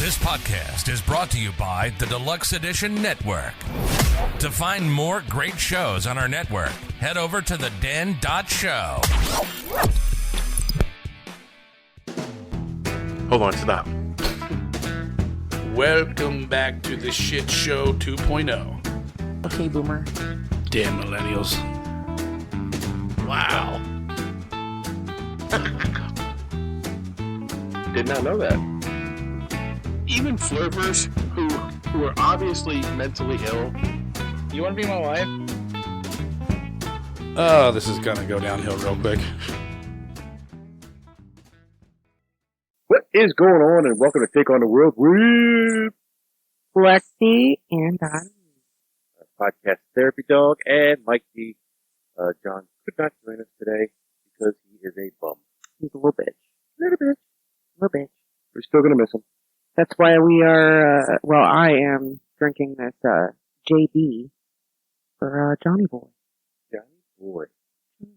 This podcast is brought to you by the Deluxe Edition Network. To find more great shows on our network, head over to theden.show. Hold on, stop. Welcome back to the Shit Show 2.0. Okay, Boomer. Damn millennials. Wow. Did not know that. Even flirters who are obviously mentally ill. You want to be my wife? Oh, this is gonna go downhill real quick. What is going on, and welcome to Take on the World with Lexi and Don. Podcast Therapy Dog and Mike D. John could not join us today because he is a bum. He's a little bitch. Little bitch. Little bitch. We're still going to miss him. That's why we are, I am drinking this JB for Johnny Boy. Johnny Boy. You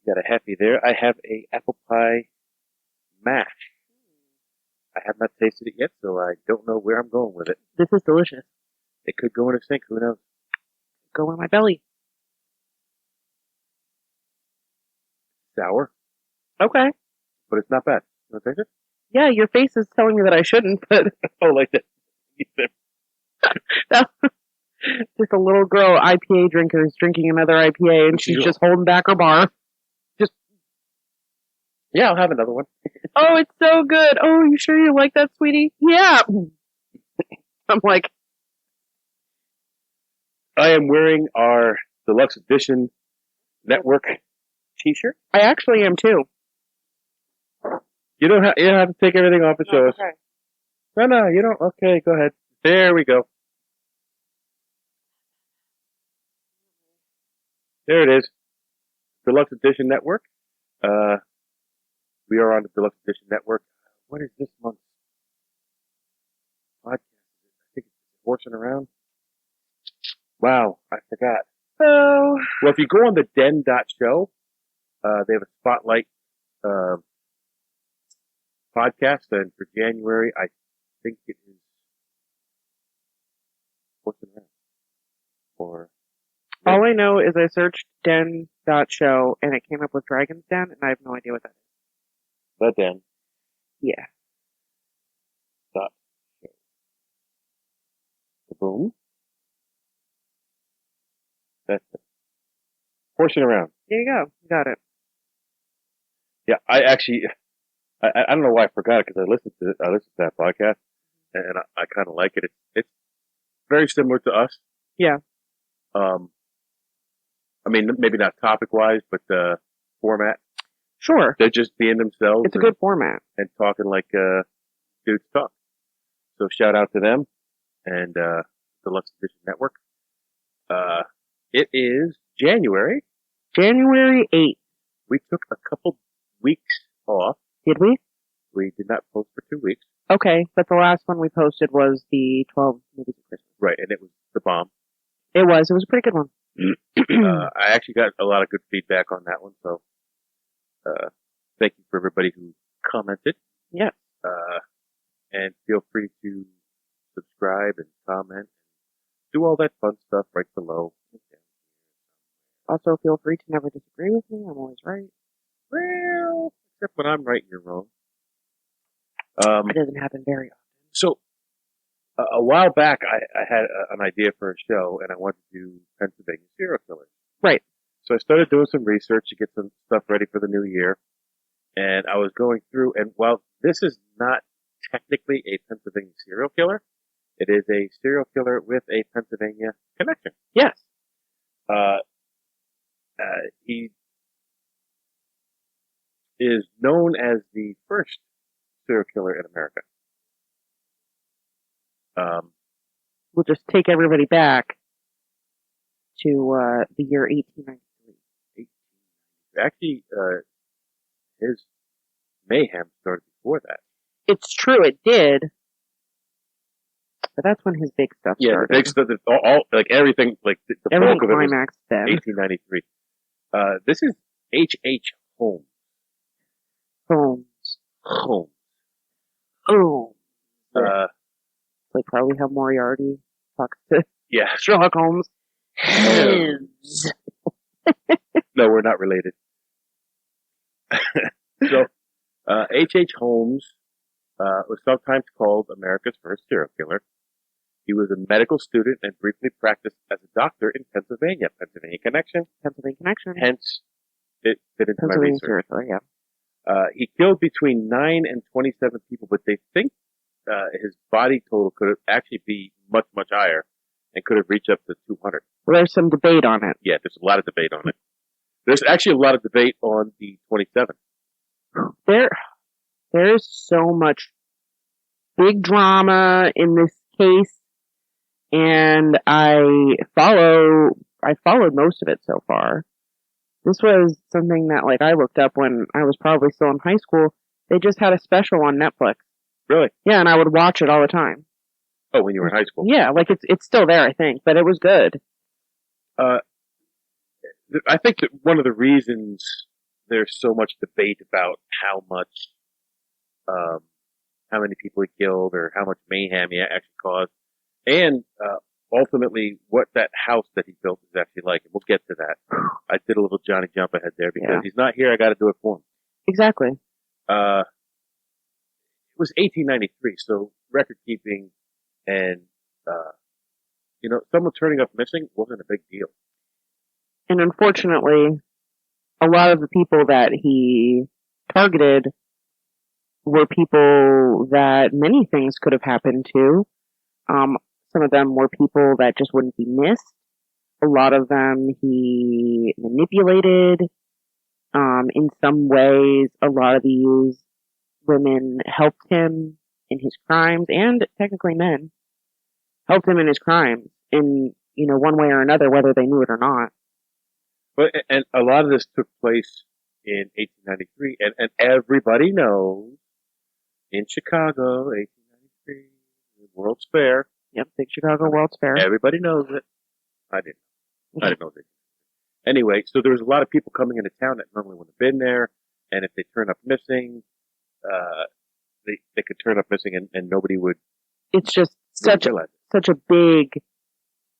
got a happy there. I have a apple pie mash. I have not tasted it yet, so I don't know where I'm going with it. This is delicious. It could go in a sink. Who knows? Go in my belly. Sour, Okay. but it's not bad. You want to taste it? Yeah, your face is telling me that I shouldn't, but Oh, like that. just a little girl IPA drinker is drinking another IPA and she's just holding back her bar. Yeah, I'll have another one. Oh, it's so good. Oh, you sure you like that, sweetie? Yeah. I'm like, I am wearing our Deluxe Edition Network t-shirt. I actually am too. You don't have to take everything off and show us. Okay. No, you don't. Okay, go ahead. There we go. There it is. Deluxe Edition Network. We are on the Deluxe Edition Network. What is this month's podcast? I think it's Horsing Around. Wow, I forgot. Oh. Well, if you go on the den.show, they have a spotlight podcast, and for January, I think it is Horsing Around. Or All I know is I searched den.show and it came up with Dragon's Den and I have no idea what that is. the den. Yeah. Dot show. Boom. That's it. Horsing Around. There you go. You got it. Yeah, I don't know why I forgot it because I listened to that podcast and I kind of like it. It's very similar to us. Yeah. I mean, maybe not topic wise, but format. Sure. They're just being themselves. It's a good format. And talking like dudes talk. So shout out to them and Deluxe Edition Network. It is January. January 8th. We took a couple weeks off. Did we? We did not post for 2 weeks. Okay, but the last one we posted was the 12 movies of Christmas. Right, and it was the bomb. It was a pretty good one. I actually got a lot of good feedback on that one, so thank you for everybody who commented. Yeah. And feel free to subscribe and comment. Do all that fun stuff right below. Also, feel free to never disagree with me. I'm always right. Well, except when I'm right and you're wrong. It doesn't happen very often. So, a while back, I had an idea for a show, and I wanted to do Pennsylvania serial killers. Right. So I started doing some research to get some stuff ready for the new year, and I was going through, and while this is not technically a Pennsylvania serial killer, it is a serial killer with a Pennsylvania connection. Yes. He is known as the first serial killer in America. We'll just take everybody back to the year 1893. Actually, his mayhem started before that. It's true, it did. But that's when his big stuff started. Yeah, big stuff. All like everything, like the Everything bulk of it was climaxed then. 1893. This is H.H. Holmes. Holmes. Holmes. Oh. like probably how Moriarty talks to Yeah. Sherlock Holmes. Holmes. No, we're not related. So, H.H. Holmes was sometimes called America's first serial killer. He was a medical student and briefly practiced as a doctor in Pennsylvania. Pennsylvania connection. Hence, it fit into my Pennsylvania research. serial killer, yeah. He killed between 9 and 27 people, but they think his body total could actually be much, much higher and could have reached up to 200. Well, there's some debate on it. Yeah, there's a lot of debate on it. There's actually a lot of debate on the 27. There's so much big drama in this case, and I followed most of it so far. This was something that, like, I looked up when I was probably still in high school. They just had a special on Netflix. Really? Yeah, and I would watch it all the time. Oh, when you were in high school? Yeah, like it's still there, I think, but it was good. I think that one of the reasons there's so much debate about how many people he killed or how much mayhem he actually caused, and ultimately what that house that he built is actually like. And we'll get to that. I did a little Johnny jump ahead there because he's not here. I got to do it for him. Exactly. It was 1893, so record keeping and someone turning up missing wasn't a big deal. And unfortunately, a lot of the people that he targeted were people that many things could have happened to. Some of them were people that just wouldn't be missed. A lot of them he manipulated. In some ways, a lot of these women helped him in his crimes, and technically men helped him in his crimes in, one way or another, whether they knew it or not. But and a lot of this took place in 1893, and everybody knows in Chicago, 1893, the World's Fair. Yep, big Chicago World's Fair. Everybody knows it. I didn't know it. Anyway, so there was a lot of people coming into town that normally wouldn't have been there, and if they turn up missing, they could turn up missing and nobody would. It's just such a big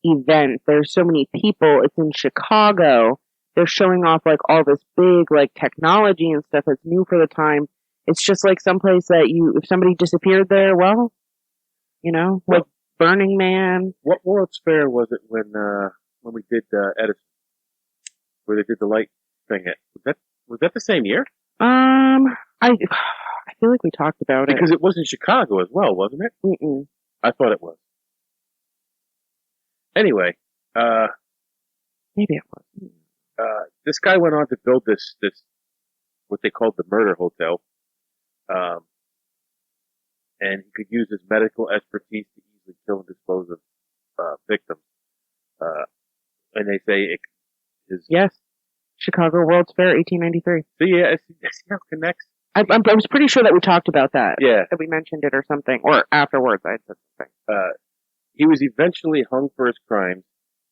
event. There's so many people. It's in Chicago. They're showing off like all this big like technology and stuff that's new for the time. It's just like someplace that if somebody disappeared there, well, like Burning Man. What World's Fair was it when we did Edison, where they did the light thing? Was that the same year? I feel like we talked about it because it was in Chicago as well, wasn't it? Mm-mm. I thought it was. Anyway, maybe it was. This guy went on to build this what they called the murder hotel, and he could use his medical expertise to easily kill and dispose of victims. And they say yes, Chicago World's Fair, 1893. So yeah, see how it connects. I was pretty sure that we talked about that. Yeah, that we mentioned it or something, or afterwards I said something. He was eventually hung for his crimes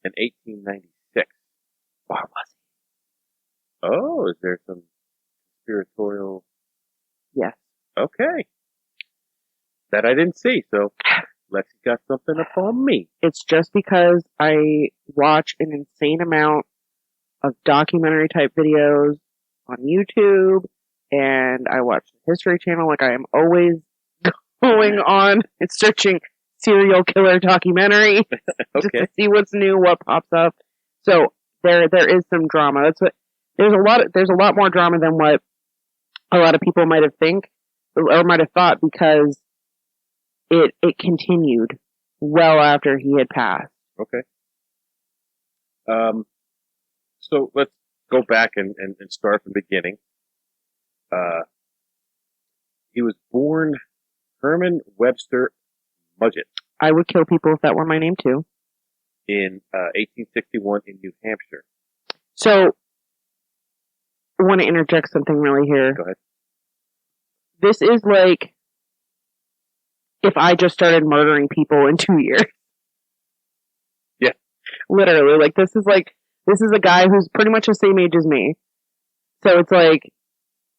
in 1896. Or was he? Oh, is there some conspiratorial? Yes. Okay. That I didn't see, so Lexi got something up on me. It's just because I watch an insane amount of documentary type videos on YouTube, and I watch the History Channel. Like, I am always going on and searching serial killer documentary just to see what's new, what pops up. So there is some drama. There's a lot more drama than what a lot of people might have thought, because it continued well after he had passed. Okay. So let's go back and start from the beginning. He was born Herman Webster Mudgett. I would kill people if that were my name too. In 1861 in New Hampshire. So, I want to interject something really here. Go ahead. This is like if I just started murdering people in 2 years. Yeah. Literally, like this is a guy who's pretty much the same age as me. So it's like,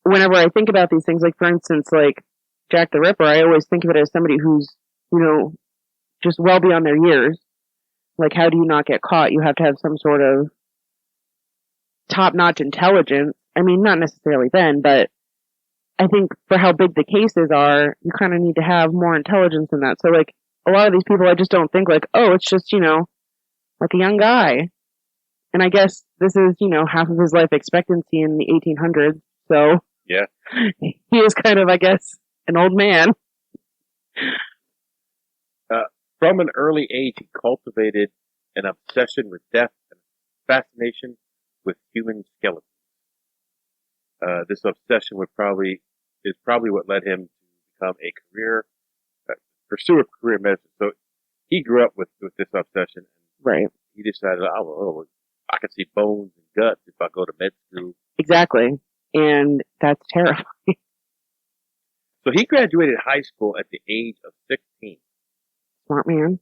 whenever I think about these things, like for instance, like Jack the Ripper, I always think of it as somebody who's, just well beyond their years. Like, how do you not get caught? You have to have some sort of top-notch intelligence. I mean, not necessarily then, but I think for how big the cases are, you kind of need to have more intelligence than that. So, like, a lot of these people, I just don't think, like, oh, it's just, like a young guy. And I guess this is, half of his life expectancy in the 1800s. So, Yeah. he is kind of, I guess, an old man. From an early age, he cultivated an obsession with death and fascination with human skeletons. This obsession is probably what led him to become pursue a career in medicine. So he grew up with this obsession. Right. He decided, I can see bones and guts if I go to med school. Exactly. And that's terrifying. So he graduated high school at the age of 16. Smart man.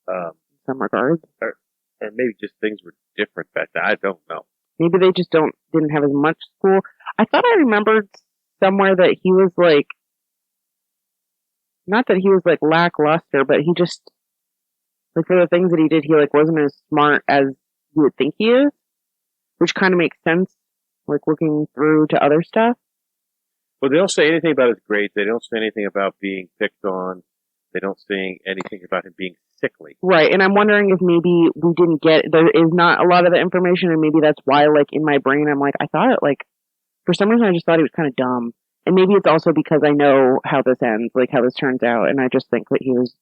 In some regards. And maybe just things were different back then. I don't know. Maybe they just didn't have as much school. I thought I remembered somewhere that he was like, not that he was like lackluster, but he just, like for the things that he did, he like wasn't as smart as you would think he is, which kind of makes sense, like looking through to other stuff. Well, they don't say anything about his grades. They don't say anything about being picked on. They don't say anything about him being sickly. Right, and I'm wondering if maybe we didn't there is not a lot of the information, and maybe that's why, like, in my brain, I'm like, I thought it, like, for some reason I just thought he was kind of dumb. And maybe it's also because I know how this ends, like how this turns out, and I just think that he was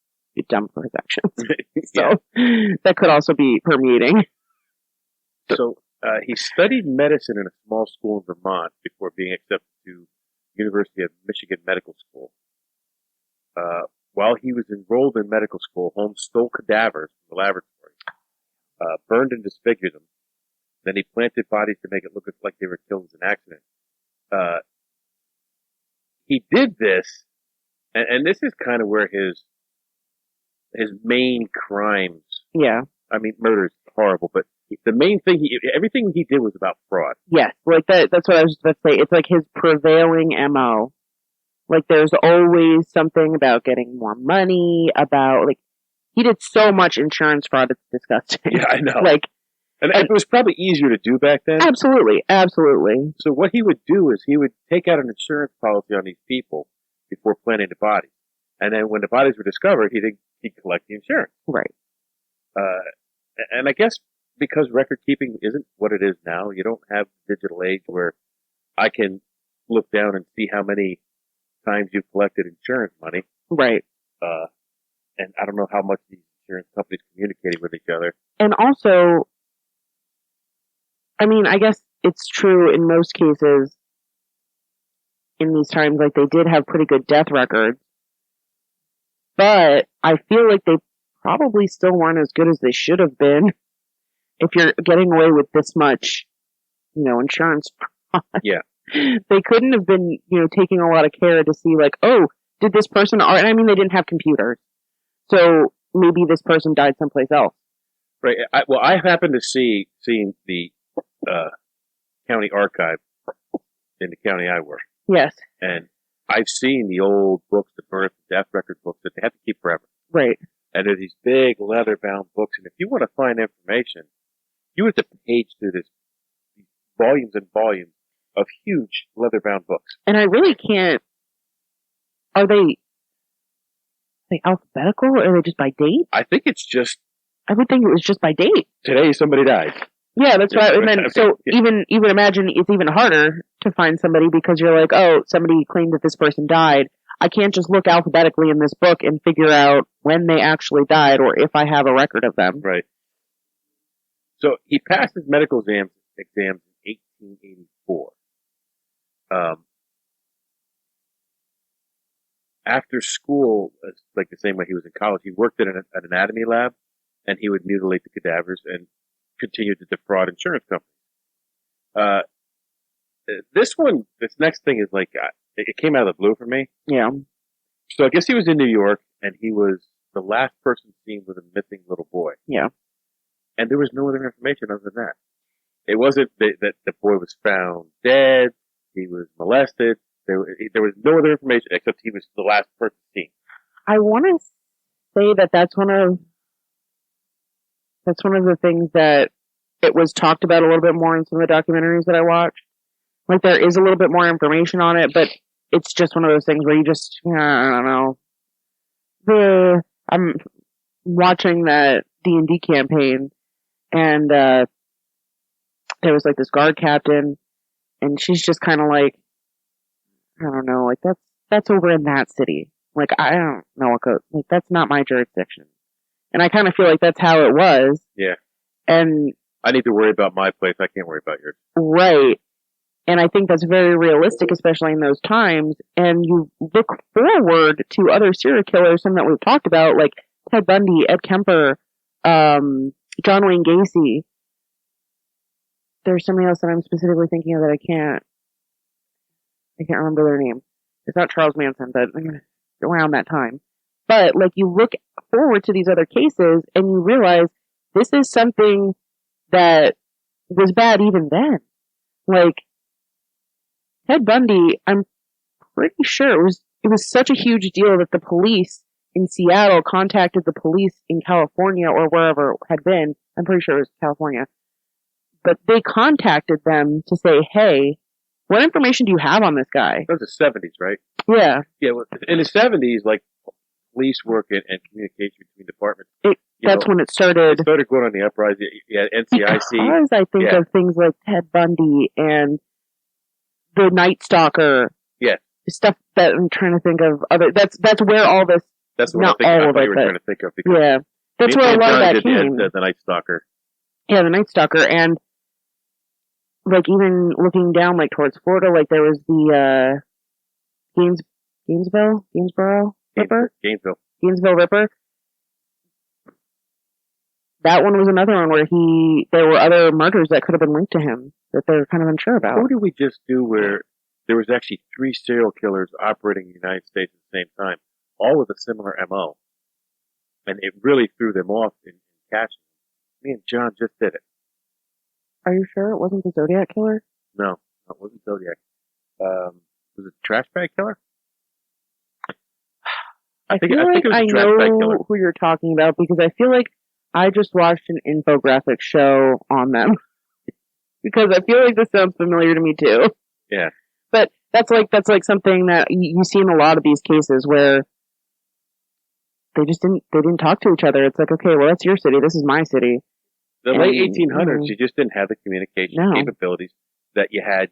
dumb for his actions. So, that could also be permeating. So, he studied medicine in a small school in Vermont before being accepted to University of Michigan Medical School. While he was enrolled in medical school, Holmes stole cadavers from the laboratory, burned and disfigured them. Then he planted bodies to make it look like they were killed as an accident. He did this, and this is kind of where his main crimes. Yeah. I mean, murder is horrible, but the main thing everything he did was about fraud. Yes, like that's what I was just about to say. It's like his prevailing MO. Like there's always something about getting more money, about like he did so much insurance fraud, it's disgusting. Yeah, I know. Like, and it was probably easier to do back then. Absolutely. So what he would do is he would take out an insurance policy on these people before planting the bodies. And then when the bodies were discovered, he'd collect the insurance. Right. And I guess because record keeping isn't what it is now, you don't have the digital age where I can look down and see how many times you've collected insurance money. Right. And I don't know how much these insurance companies communicating with each other. And also, I mean, I guess it's true in most cases in these times, like they did have pretty good death records, but I feel like they probably still weren't as good as they should have been if you're getting away with this much, insurance fraud. Yeah. They couldn't have been, taking a lot of care to see like, oh, did this person, and I mean, they didn't have computers. So maybe this person died someplace else. Right. I happened to seeing the county archive in the county I work. Yes. And I've seen the old books, the birth and death record books that they have to keep forever. Right. And they're these big leather-bound books. And if you want to find information, you have to page through these volumes and volumes of huge leather-bound books. And I really can't. Are they alphabetical or are they just by date? I think it's just. I would think it was just by date. Today somebody died. Yeah, that's right. And then, so even imagine it's even harder to find somebody because you're like, oh, somebody claimed that this person died. I can't just look alphabetically in this book and figure out when they actually died or if I have a record of them. Right. So he passed his medical exams in 1884. After school, like the same way he was in college, he worked at an anatomy lab, and he would mutilate the cadavers and continue to defraud insurance companies. This next thing is like, it came out of the blue for me. Yeah. So I guess he was in New York, and he was the last person seen with a missing little boy. Yeah. And there was no other information other than that. It wasn't that the boy was found dead, he was molested. There was no other information except he was the last person seen. I want to say that that's one of the things that it was talked about a little bit more in some of the documentaries that I watched. Like, there is a little bit more information on it, but it's just one of those things where you just, I don't know. I'm watching that D&D campaign, and there was like this guard captain, and she's just kind of like, I don't know, like that's over in that city. Like, I don't know what goes, like, that's not my jurisdiction. And I kind of feel like that's how it was. Yeah. And I need to worry about my place. I can't worry about yours. right. And I think that's very realistic, especially in those times. And you look forward to other serial killers, some that we've talked about, like Ted Bundy, Ed Kemper, John Wayne Gacy. There's somebody else that I'm specifically thinking of that I can't remember their name. It's not Charles Manson, but around that time. But, like, you look forward to these other cases and you realize this is something that was bad even then. Like, Ted Bundy, I'm pretty sure it was such a huge deal that the police in Seattle contacted the police in California or wherever it had been. I'm pretty sure it was California. But they contacted them to say, hey, what information do you have on this guy? That was the 70s, right? Yeah. Yeah, well, in the 70s, like, police work and communication between departments. That's when it started. It started going on the uprising. Yeah, NCIC. Because I think of things like Ted Bundy and the Night Stalker. Yeah. Stuff that I'm trying to think of. That's where all this. That's what not I all of thought it, you were but trying to think of. Because yeah. That's where a lot of that came. The Night Stalker. Yeah, the Night Stalker. And, like, even looking down, like, towards Florida, like, there was the, Gainesboro Ripper? Gainesville Ripper. That one was another one where there were other murders that could have been linked to him that they're kind of unsure about. What did we just do where there was actually 3 serial killers operating in the United States at the same time, all with a similar MO? And it really threw them off in catching them. Me and John just did it. Are you sure it wasn't the Zodiac Killer? No, it wasn't Zodiac. Was it Trash Bag Killer? I think it was I Trash Bag Killer. know who you're talking about because I feel like I just watched an infographic show on them. Because I feel like this sounds familiar to me too. Yeah. But that's like something that you see in a lot of these cases where they didn't talk to each other. It's like, okay, well, that's your city. This is my city. The late 1800s, you just didn't have the communication capabilities that you had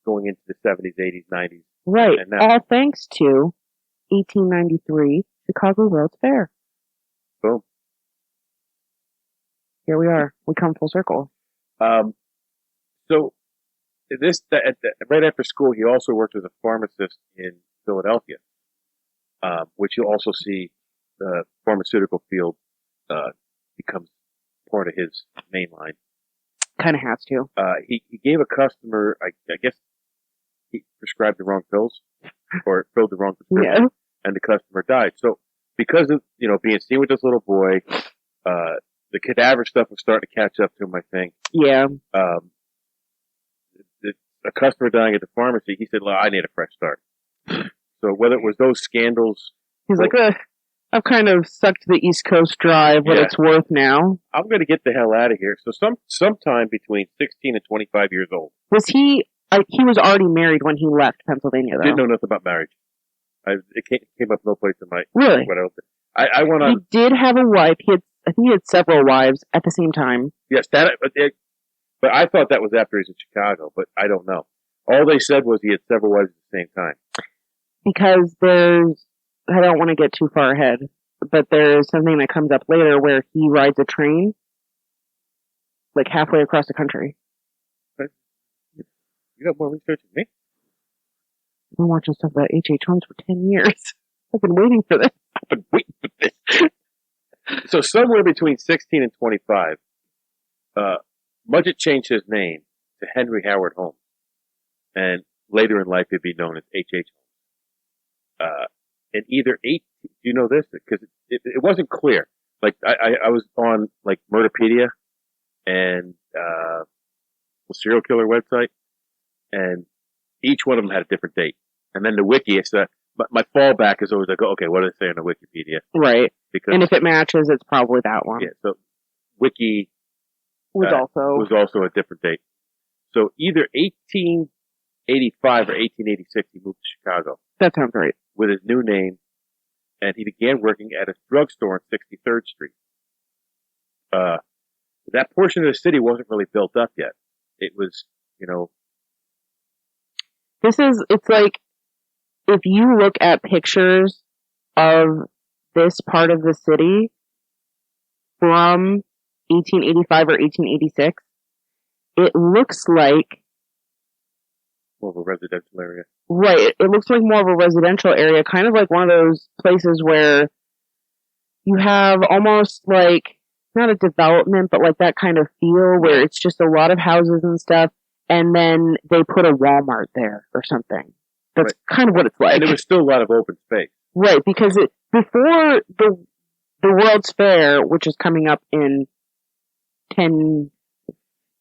going into the 70s, 80s, 90s. Right. All thanks to 1893 Chicago World's Fair. Boom. Here we are. We come full circle. So right after school, he also worked as a pharmacist in Philadelphia, which you'll also see the pharmaceutical field becomes part of his main line. Kind of has to. He gave a customer, I guess he prescribed the wrong pills or filled the wrong prescription, and the customer died. So because of, being seen with this little boy, the cadaver stuff was starting to catch up to him, I think. Yeah. A customer dying at the pharmacy, he said, I need a fresh start. So whether it was those scandals. He's like, I've kind of sucked the East Coast dry, what it's worth now. I'm going to get the hell out of here. So sometime between 16 and 25 years old. Was he was already married when he left Pennsylvania, though? Didn't know nothing about marriage. It came up no place in my... Really? I went on... He did have a wife. I think he had several wives at the same time. Yes, but I thought that was after he was in Chicago, but I don't know. All they said was he had several wives at the same time. Because I don't want to get too far ahead, but there's something that comes up later where he rides a train, like halfway across the country. You got more research than me? I've been watching stuff about H.H. Holmes for 10 years. I've been waiting for this. So somewhere between 16 and 25, Mudgett changed his name to Henry Howard Holmes. And later in life, he'd be known as H.H. Holmes. And either do you know this? Because it wasn't clear. Like, I was on, like, Murderpedia and, the serial killer website, and each one of them had a different date. And then the wiki, it's my fallback is always like, okay, what do they say on the Wikipedia? Right. Because And if it matches, it's probably that one. yeah, so Wiki Was was also a different date. So either 1885 or 1886, he moved to Chicago That sounds right. with his new name, and he began working at a drugstore on 63rd Street. That portion of the city wasn't really built up yet. It was, It's like, if you look at pictures of this part of the city from 1885 or 1886, it looks like more of a residential area. Right. It looks like more of a residential area, kind of like one of those places where you have almost like, not a development, but like that kind of feel where it's just a lot of houses and stuff, and then they put a Walmart there or something. That's kind of what it's like. And there was still a lot of open space. Right, because before the World's Fair, which is coming up in 7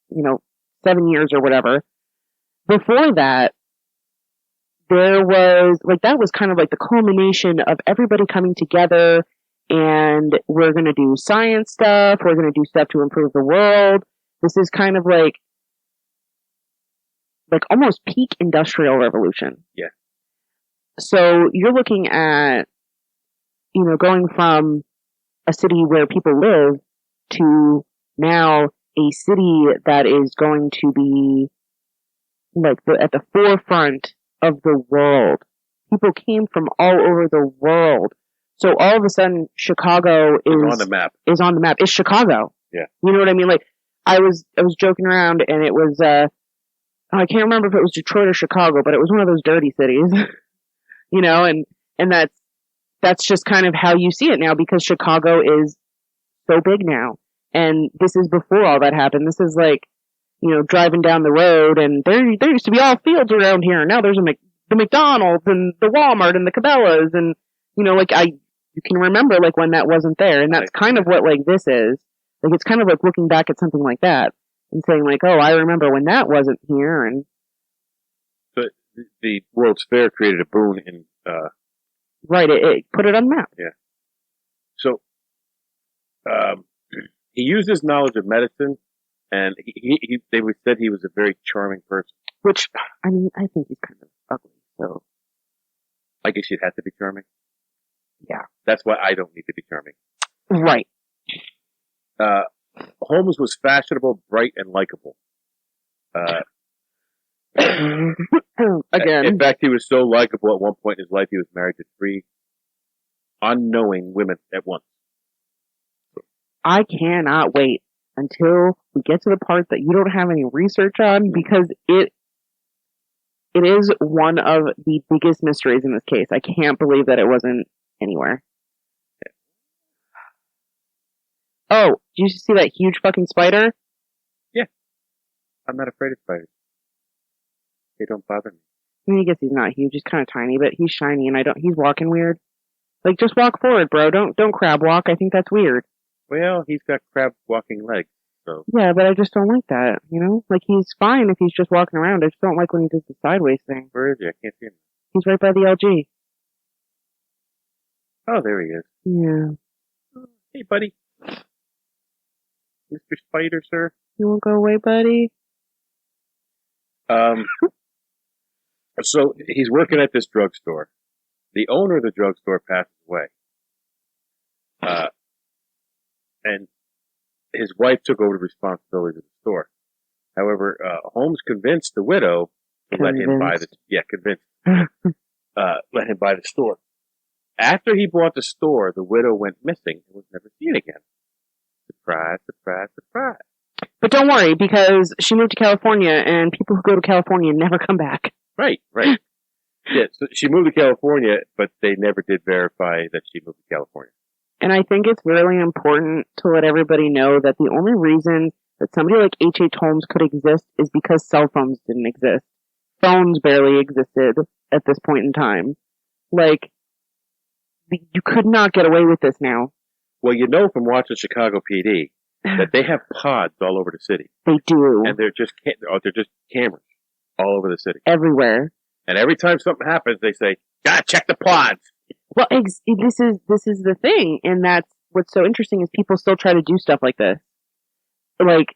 years or whatever, before that, there was, that was kind of like the culmination of everybody coming together, and we're going to do science stuff, we're going to do stuff to improve the world. This is kind of like almost peak industrial revolution. Yeah. So you're looking at, going from a city where people live to now a city that is going to be at the forefront of the world. People came from all over the world. So all of a sudden, Chicago is on the map. Is on the map. It's Chicago. Yeah. You know what I mean? I was joking around, and it was, I can't remember if it was Detroit or Chicago, but it was one of those dirty cities, and that's just kind of how you see it now, because Chicago is so big now. And this is before all that happened. This is driving down the road, and there used to be all fields around here. Now there's the McDonald's and the Walmart and the Cabela's, and, you can remember, when that wasn't there. And that's kind of what, this is. It's kind of like looking back at something like that and saying, oh, I remember when that wasn't here. And but the World's Fair created a boon in, right, it put it on the map. Yeah. So, he used his knowledge of medicine, and they said he was a very charming person. Which, I think he's kind of ugly, so. I guess you'd have to be charming. Yeah. That's why I don't need to be charming. Right. Holmes was fashionable, bright, and likable. Again. In fact, he was so likable at one point in his life, he was married to 3 unknowing women at once. I cannot wait until we get to the part that you don't have any research on, because it is one of the biggest mysteries in this case. I can't believe that it wasn't anywhere. Oh, did you see that huge fucking spider? Yeah. I'm not afraid of spiders. They don't bother me. I guess he's not huge. He's kind of tiny, but he's shiny, and he's walking weird. Just walk forward, bro. Don't crab walk. I think that's weird. Well, he's got crab walking legs, so. Yeah, but I just don't like that, he's fine if he's just walking around. I just don't like when he does the sideways thing. Where is he? I can't see him. He's right by the LG. Oh, there he is. Yeah. Hey, buddy. Mr. Spider, sir. You won't go away, buddy? So he's working at this drugstore. The owner of the drugstore passes away. And his wife took over the responsibilities of the store. However, Holmes convinced the widow to let him buy let him buy the store. After he bought the store, the widow went missing and was never seen again. Surprise, surprise, surprise. But don't worry, because she moved to California, and people who go to California never come back. Right. Yeah, so she moved to California, but they never did verify that she moved to California. And I think it's really important to let everybody know that the only reason that somebody like H.H. Holmes could exist is because cell phones didn't exist. Phones barely existed at this point in time. You could not get away with this now. Well, from watching Chicago PD that they have pods all over the city. They do. And they're just cameras all over the city. Everywhere. And every time something happens, they say, "Gotta check the pods." Well, this is the thing, and that's what's so interesting is people still try to do stuff like this. Like,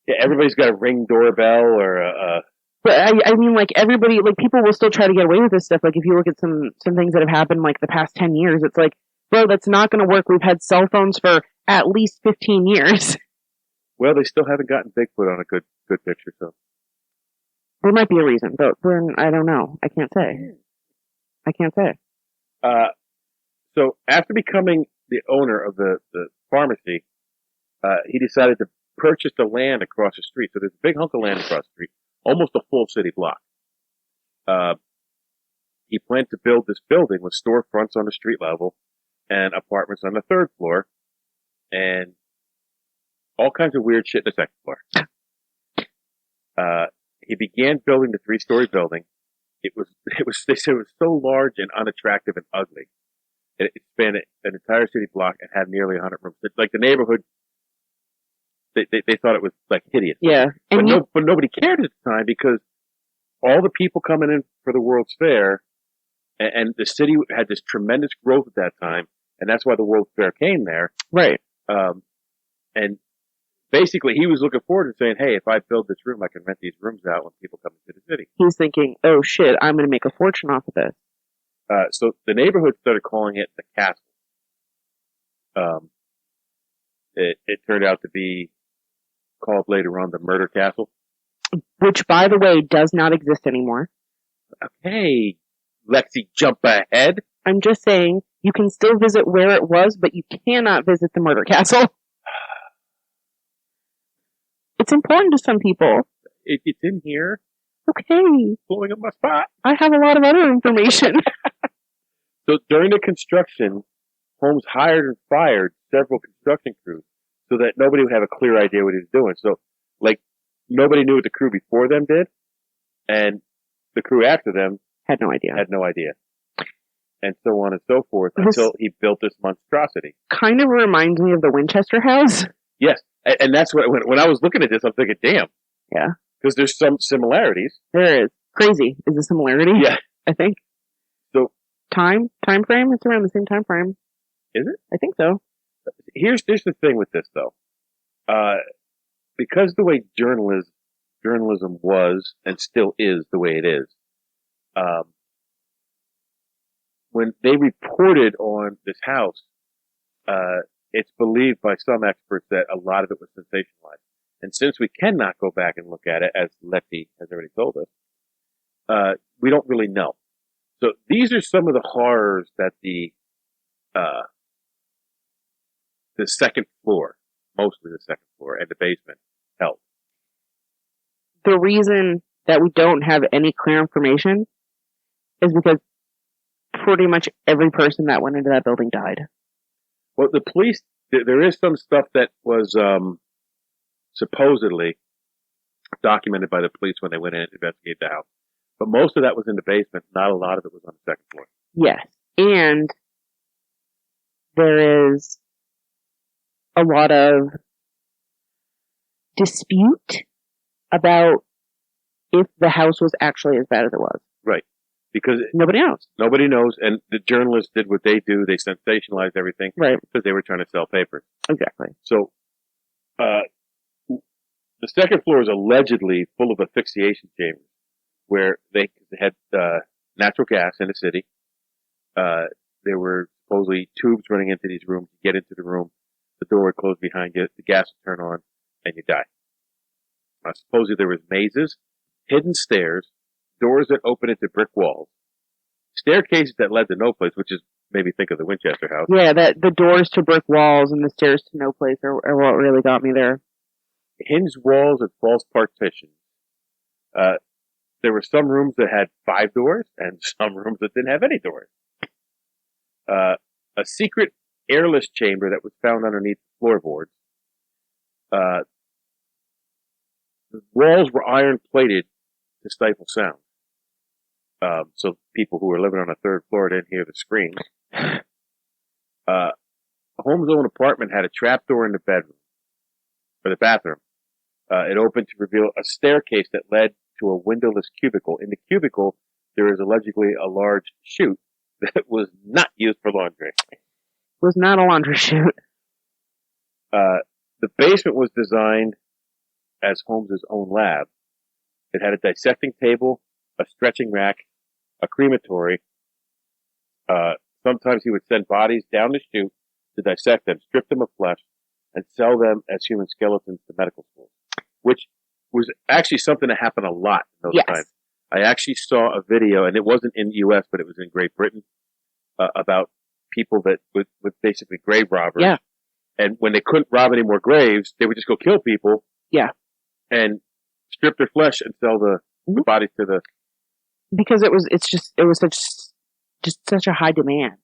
yeah, everybody's got a Ring doorbell or a. But I mean, like everybody, like people will still try to get away with this stuff. Like if you look at some things that have happened like the past 10 years, it's like, bro, that's not going to work. We've had cell phones for at least 15 years. Well, they still haven't gotten Bigfoot on a good picture, so. There might be a reason, but I don't know. I can't say. So after becoming the owner of the pharmacy, he decided to purchase the land across the street. So there's a big hunk of land across the street, almost a full city block. He planned to build this building with storefronts on the street level and apartments on the third floor and all kinds of weird shit in the second floor. He began building the 3-story building. They said it was so large and unattractive and ugly. It spanned an entire city block and had nearly 100 rooms. It's like the neighborhood, they thought it was like hideous. Yeah. But nobody cared at the time because all the people coming in for the World's Fair and the city had this tremendous growth at that time. And that's why the World's Fair came there. Right. And basically he was looking forward to saying, hey, if I build this room, I can rent these rooms out when people come into the city. He's thinking, oh shit, I'm going to make a fortune off of this. So the neighborhood started calling it the Castle. It turned out to be called later on the Murder Castle. Which, by the way, does not exist anymore. Okay, Lexi, jump ahead. I'm just saying, you can still visit where it was, but you cannot visit the Murder Castle. It's important to some people. It's in here. Okay. Blowing up my spot. I have a lot of other information. So during the construction, Holmes hired and fired several construction crews so that nobody would have a clear idea what he was doing. So, like, nobody knew what the crew before them did, and the crew after them had no idea. And so on and so forth until he built this monstrosity. Kind of reminds me of the Winchester House. Yes. And that's what, when I was looking at this, I'm thinking, damn. Yeah. Because there's some similarities. There is. Crazy is a similarity. Yeah. I think. So. Time frame? It's around the same time frame. Is it? I think so. Here's the thing with this, though. Because the way journalism was and still is the way it is, when they reported on this house, it's believed by some experts that a lot of it was sensationalized. And since we cannot go back and look at it, as Lefty has already told us, we don't really know. So these are some of the horrors that the second floor, mostly the second floor, and the basement held. The reason that we don't have any clear information is because pretty much every person that went into that building died. Well, the police, there is some stuff that was supposedly documented by the police when they went in to investigate the house. But most of that was in the basement. Not a lot of it was on the second floor. Yes. And there is a lot of dispute about if the house was actually as bad as it was. Right. Because nobody knows. Nobody knows. And the journalists did what they do. They sensationalized everything. Right. Because they were trying to sell papers. Exactly. So, the second floor is allegedly full of asphyxiation chambers where they had natural gas in the city. There were supposedly tubes running into these rooms. You get into the room, the door would close behind you, the gas would turn on, and you die. Supposedly there was mazes, hidden stairs, doors that open into brick walls, staircases that led to no place, which is made me think of the Winchester House. Yeah, that the doors to brick walls and the stairs to no place are what really got me there. Hinged walls and false partitions. There were some rooms that had 5 doors and some rooms that didn't have any doors. A secret airless chamber that was found underneath the floorboards. The walls were iron plated to stifle sound. So people who were living on the third floor didn't hear the screams. Holmes' own apartment had a trapdoor in the bedroom, or the bathroom. It opened to reveal a staircase that led to a windowless cubicle. In the cubicle, there is allegedly a large chute that was not used for laundry. Was not a laundry chute. The basement was designed as Holmes' own lab. It had a dissecting table, a stretching rack, a crematory. Sometimes he would send bodies down the chute to dissect them, strip them of flesh, and sell them as human skeletons to medical schools, which was actually something that happened a lot in those times. I actually saw a video, and it wasn't in the U.S., but it was in Great Britain, about people that with basically grave robbers. Yeah. And when they couldn't rob any more graves, they would just go kill people. Yeah. And strip their flesh and sell the bodies to the... Because it was such a high demand.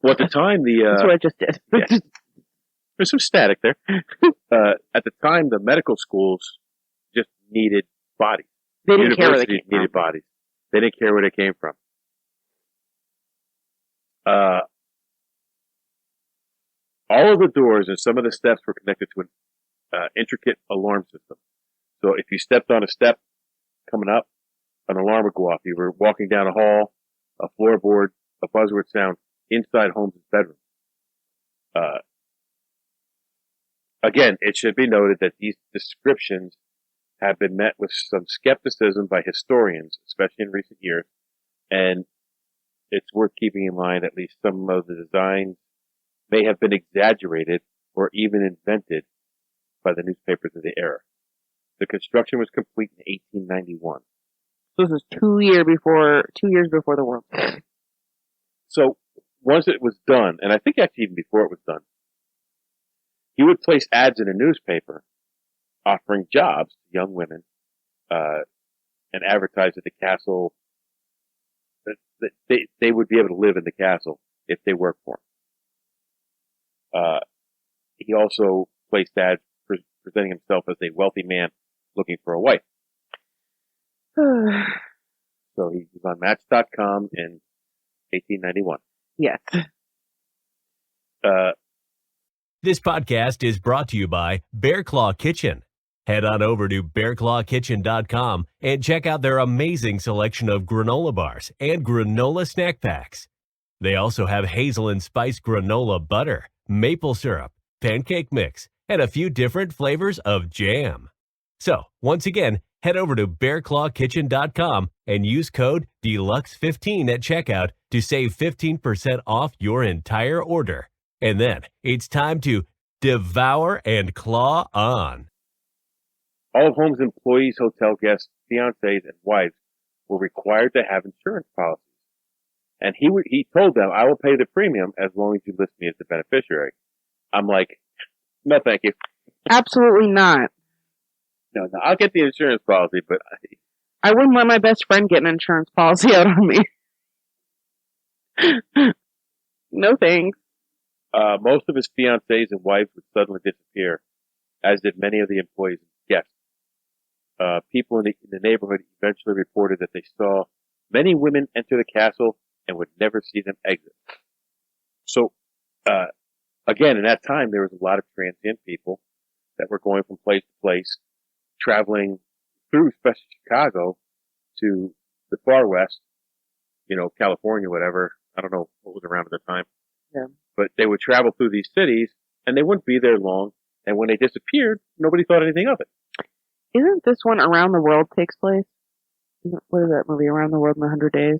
Well, at the time, That's what I just did. Yeah. There's some static there. At the time, the medical schools just needed bodies. They didn't care where they came from. Needed bodies. They didn't care where they came from. All of the doors and some of the steps were connected to an intricate alarm system. So if you stepped on a step coming up, an alarm would go off. You were walking down a hall, a floorboard, a buzz would sound inside Holmes' bedroom. Again, it should be noted that these descriptions have been met with some skepticism by historians, especially in recent years, and it's worth keeping in mind at least some of the designs may have been exaggerated or even invented by the newspapers of the era. The construction was complete in 1891. So this was 2 years before the World Fair. So once it was done, and I think actually even before it was done, he would place ads in a newspaper offering jobs to young women, and advertise at the castle that they would be able to live in the castle if they worked for him. He also placed ads presenting himself as a wealthy man looking for a wife. So he was on Match.com in 1891. Yes. This podcast is brought to you by Bear Claw Kitchen. Head on over to bearclawkitchen.com and check out their amazing selection of granola bars and granola snack packs. They also have hazel and spice granola butter, maple syrup, pancake mix, and a few different flavors of jam. So, once again, head over to bearclawkitchen.com and use code DELUXE15 at checkout to save 15% off your entire order. And then it's time to devour and claw on. All of Holmes' employees, hotel guests, fiancés, and wives were required to have insurance policies. And he told them, I will pay the premium as long as you list me as the beneficiary. I'm like, no, thank you. Absolutely not. No, I'll get the insurance policy, but I wouldn't let my best friend get an insurance policy out on me. No thanks. Most of his fiancés and wives would suddenly disappear, as did many of the employees and guests. People in the neighborhood eventually reported that they saw many women enter the castle and would never see them exit. So, again, in that time, there was a lot of transient people that were going from place to place, traveling through, especially Chicago, to the far west, California, whatever. I don't know what was around at the time. Yeah. But they would travel through these cities, and they wouldn't be there long. And when they disappeared, nobody thought anything of it. Isn't this one Around the World takes place? What is that movie, Around the World in 100 Days?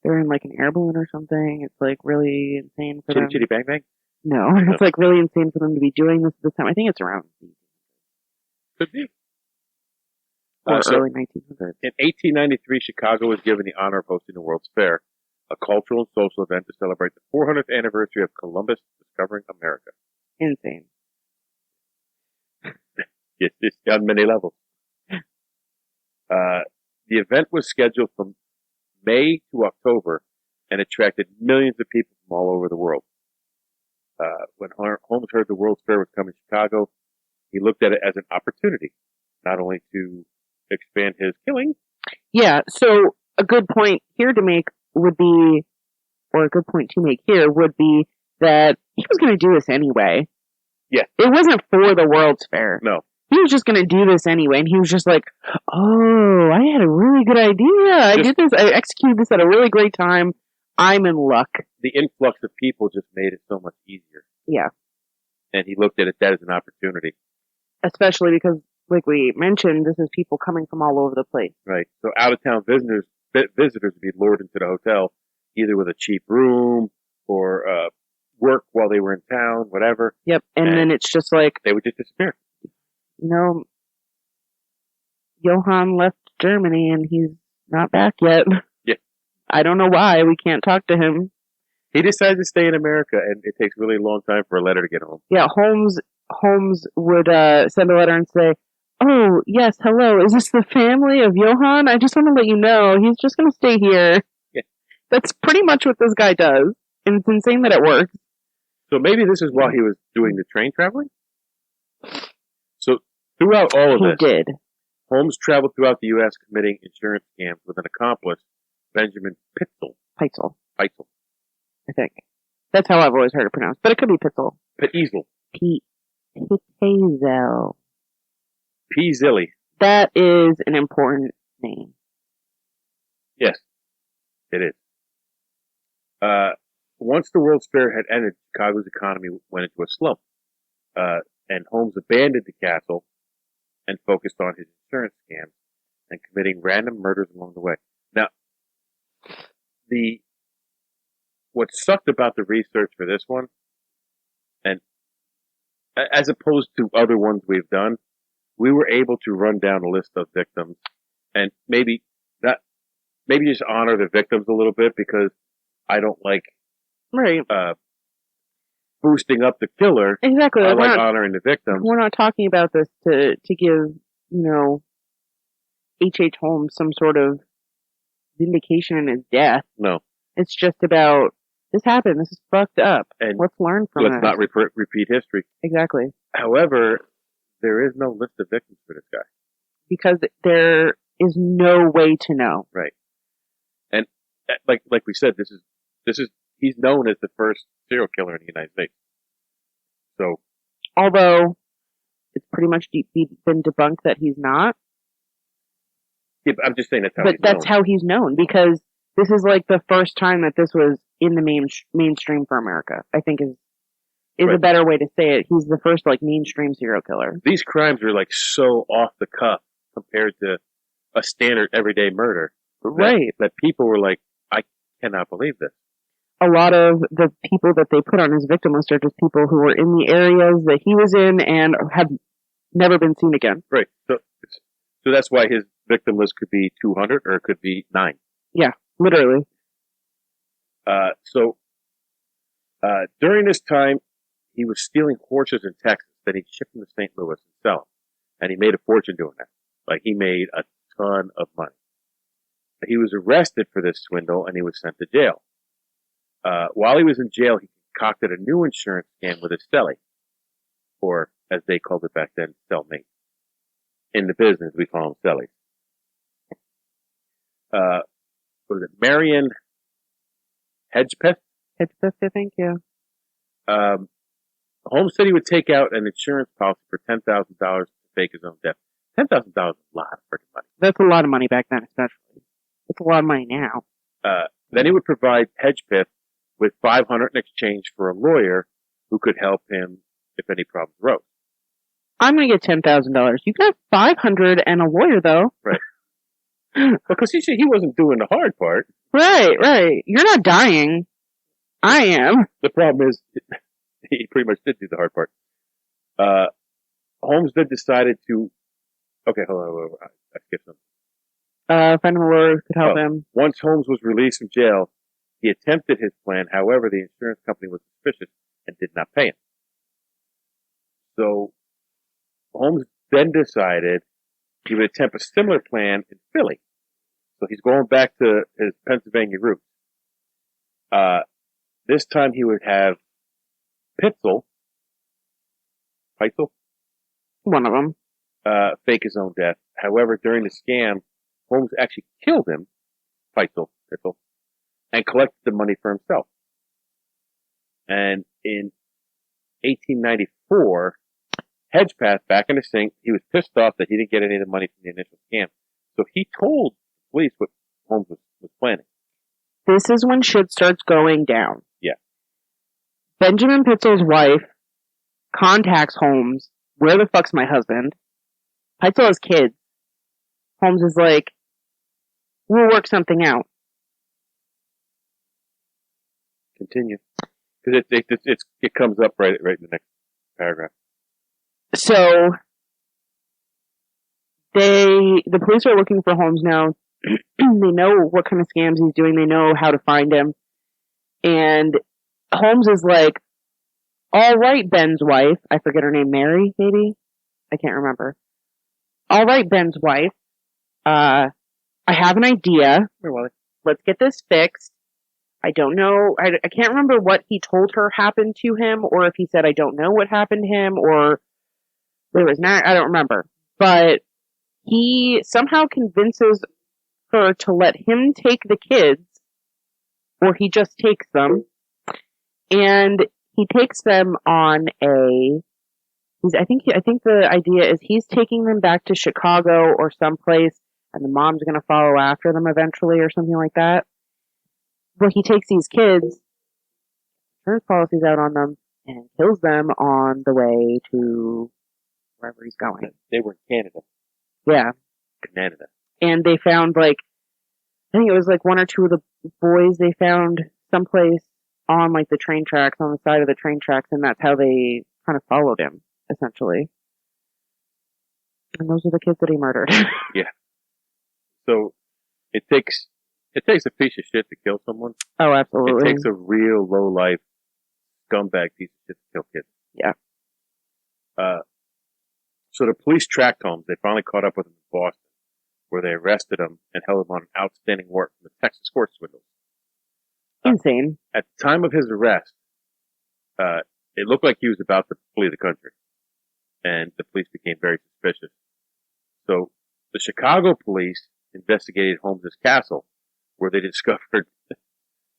They're in like an air balloon or something. It's like really insane for them. Chitty Bang Bang? No, it's like really insane for them to be doing this at this time. I think it's around. Could be. Or early 1900s. In 1893, Chicago was given the honor of hosting the World's Fair, a cultural and social event to celebrate the 400th anniversary of Columbus discovering America. Insane. Yes, it's on many levels. The event was scheduled from May to October and attracted millions of people from all over the world. When Holmes heard the World's Fair was coming to Chicago, he looked at it as an opportunity, not only to expand his killing. Yeah, so a good point here to make would be, or a good point to make here would be that he was going to do this anyway. Yeah. It wasn't for the World's Fair. No. he was just going to do this anyway. And he was just like, oh, I had a really good idea. I did this. I executed this at a really great time. I'm in luck. The influx of people just made it so much easier. Yeah. And he looked at it that as an opportunity. Especially because, like we mentioned, this is people coming from all over the place. Right. So out-of-town visitors would be lured into the hotel, either with a cheap room or work while they were in town, whatever. Yep. And then it's just like, they would just disappear. You know, Johann left Germany and he's not back yet. Yeah. I don't know why. We can't talk to him. He decided to stay in America, and it takes really a long time for a letter to get home. Yeah, Holmes would send a letter and say, oh, yes, hello, is this the family of Johann? I just want to let you know, he's just going to stay here. Yeah. That's pretty much what this guy does. And it's insane that it works. So maybe this is while he was doing the train traveling? So throughout all of this, He did. Holmes traveled throughout the U.S. committing insurance scams with an accomplice, Benjamin Pitzel. Pitzel, Pitzel. I think. That's how I've always heard it pronounced. But it could be Pitzel. Pitzel. Pitzel. P-Zilly. That is an important name. Yes, it is. Once the World's Fair had ended, Chicago's economy went into a slump. And Holmes abandoned the castle and focused on his insurance scams and committing random murders along the way. Now, what sucked about the research for this one, and as opposed to other ones we've done, we were able to run down a list of victims and maybe just honor the victims a little bit, because I don't like boosting up the killer. Exactly. I like honoring the victims. We're not talking about this to give, H.H. Holmes some sort of vindication in his death. No. It's just about, this happened, this is fucked up. And let's learn from it. Let's not repeat history. Exactly. However, there is no list of victims for this guy. Because there is no way to know. Right. And like we said, this is he's known as the first serial killer in the United States. So, although it's pretty much been debunked that he's not. Yeah, but I'm just saying that's how. But that's how he's known, because this is like the first time that this was in the mainstream for America. I think is right. A better way to say it. He's the first mainstream serial killer. These crimes are so off the cuff compared to a standard everyday murder. Right. That people were like, I cannot believe this. A lot of the people that they put on his victim list are just people who were in the areas that he was in and have never been seen again. Right. So that's why his victim list could be 200 or it could be 9. Yeah, literally. During this time, he was stealing horses in Texas that he'd ship them to St. Louis and sell them. And he made a fortune doing that. He made a ton of money. He was arrested for this swindle and he was sent to jail. While he was in jail, he concocted a new insurance scam with his cellie, or as they called it back then, cellmate. In the business, we call them cellies. What was it? Marion Hedgepeth? Hedgepeth, I think, yeah. Holmes said he would take out an insurance policy for $10,000 to fake his own death. $10,000 is a lot of freaking money. That's a lot of money back then, especially. It's a lot of money now. Then he would provide Hedgepeth with $500 in exchange for a lawyer who could help him if any problems arose. I'm going to get $10,000. You got $500 and a lawyer, though. Right. Because he wasn't doing the hard part. Right. You're not dying. I am. The problem is, he pretty much did do the hard part. Holmes then decided to... Okay, hold on. I skipped something. Find him a lawyer who could help him. Once Holmes was released from jail, he attempted his plan. However, the insurance company was suspicious and did not pay him. So, Holmes then decided he would attempt a similar plan in Philly. So he's going back to his Pennsylvania roots. This time he would have Pitzel, one of them, fake his own death. However, during the scam, Holmes actually killed him, Pitzel, and collected the money for himself. And in 1894, hedge path back in the sink. He was pissed off that he didn't get any of the money from the initial scam. So he told police what Holmes was planning. This is when shit starts going down. Yeah. Benjamin Pitzel's wife contacts Holmes. Where the fuck's my husband? Pitzel has kids. Holmes is like, we'll work something out. Continue. Because it comes up right in the next paragraph. So the police are looking for Holmes now. They know what kind of scams he's doing. They know how to find him. And Holmes is like, all right, Ben's wife. I forget her name, Mary, maybe? I can't remember. All right, Ben's wife. I have an idea. Let's get this fixed. I don't know. I can't remember what he told her happened to him, or if he said, I don't know what happened to him, or there was not, I don't remember. But he somehow convinces her to let him take the kids, or he just takes them, and he takes them on I think the idea is he's taking them back to Chicago or someplace, and the mom's going to follow after them eventually or something like that. Well, he takes these kids, turns policies out on them, and kills them on the way to wherever he's going. They were in Canada. Yeah. Canada. And they found, I think it was one or two of the boys they found someplace on, the train tracks, on the side of the train tracks, and that's how they kind of followed him, essentially. And those are the kids that he murdered. Yeah. So, it takes a piece of shit to kill someone. Oh, absolutely. It takes a real low-life scumbag piece of shit to kill kids. Yeah. So the police tracked Holmes. They finally caught up with him in Boston, where they arrested him and held him on an outstanding warrant from the Texas horse swindle. Insane. At the time of his arrest, it looked like he was about to flee the country, and the police became very suspicious. So the Chicago police investigated Holmes's castle, where they discovered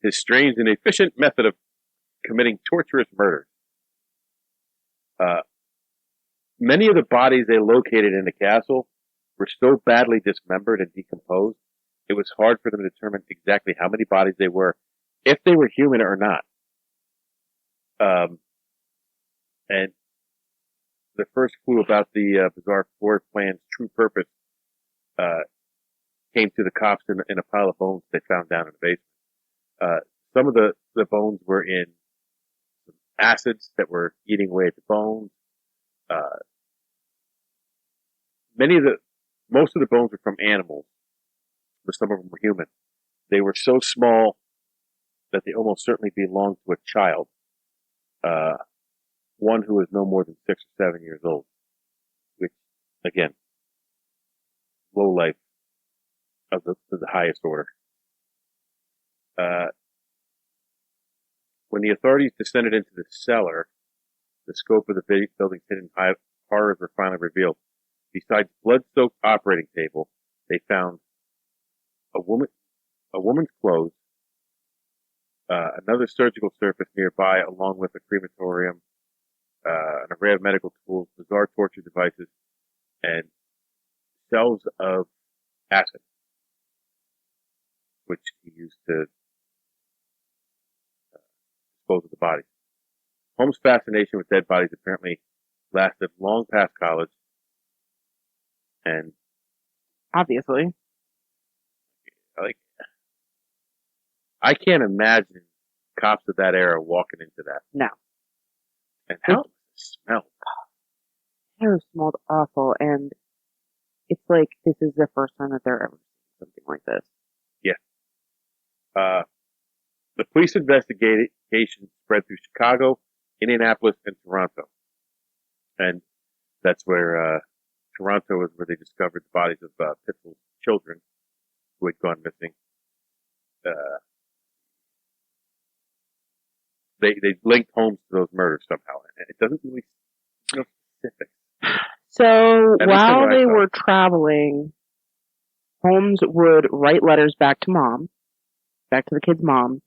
his strange and efficient method of committing torturous murders. Many of the bodies they located in the castle were so badly dismembered and decomposed, it was hard for them to determine exactly how many bodies they were, if they were human or not. And the first clue about the bizarre floor plan's true purpose came to the cops in a pile of bones they found down in the basement. Some of the bones were in acids that were eating away at the bones. Most of the bones were from animals, but some of them were human. They were so small that they almost certainly belonged to a child. One who was no more than 6 or 7 years old, which, again, low life of the highest order. When the authorities descended into the cellar, the scope of the building's hidden horrors were finally revealed. Besides blood-soaked operating table, they found a woman's clothes, another surgical surface nearby, along with a crematorium, an array of medical tools, bizarre torture devices, and cells of acid, which he used to dispose of the bodies. Holmes' fascination with dead bodies apparently lasted long past college, and obviously, I can't imagine cops of that era walking into that. No. And how it smelled. It smelled awful, and it's like this is the first time that they're ever seeing something like this. Yeah. The police investigation spread through Chicago, Indianapolis, and Toronto. And that's where, Toronto is where they discovered the bodies of, Pitzel's children who had gone missing. They linked Holmes to those murders somehow. And it doesn't really, specific. So while they were traveling, Holmes would write letters back to the kid's mom,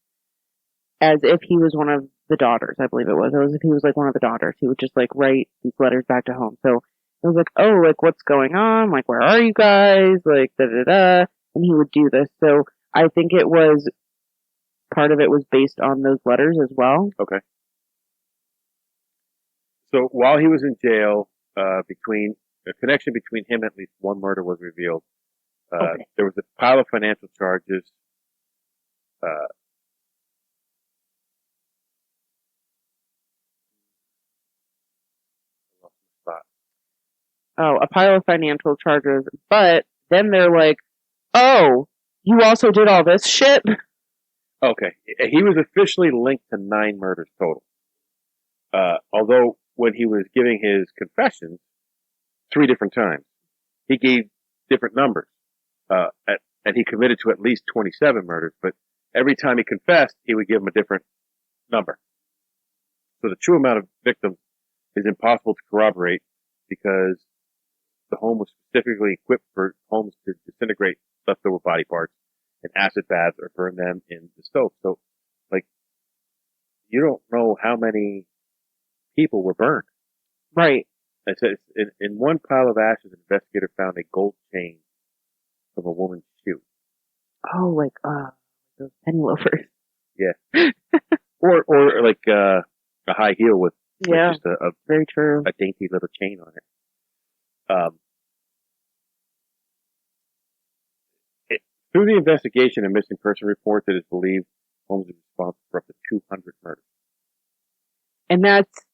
as if he was one of the daughters, I believe it was. It was if he was like one of the daughters, he would just like write these letters back to home. So it was like, oh, like what's going on? Like, where are you guys? Like, da da da. And he would do this. So I think it was part of it was based on those letters as well. Okay. So while he was in jail, between a connection between him and at least one murder was revealed. Okay. There was a pile of financial charges. Oh, a pile of financial charges. But then they're like, oh, you also did all this shit? Okay. He was officially linked to 9 murders total. Although when he was giving his confessions 3 different times, he gave different numbers. And he committed to at least 27 murders, but every time he confessed, he would give him a different number. So the true amount of victims is impossible to corroborate because the home was specifically equipped for Holmes to disintegrate leftover body parts in acid baths or burn them in the stove. So, like, you don't know how many people were burned. Right. It says in one pile of ashes, an investigator found a gold chain from a woman's shoe. Oh, like, those penny loafers. Yeah. or like, a high heel with Yeah. just a Very true. a dainty little chain on it. Through the investigation and missing person reports, it is believed Holmes is responsible for up to 200 murders. And that's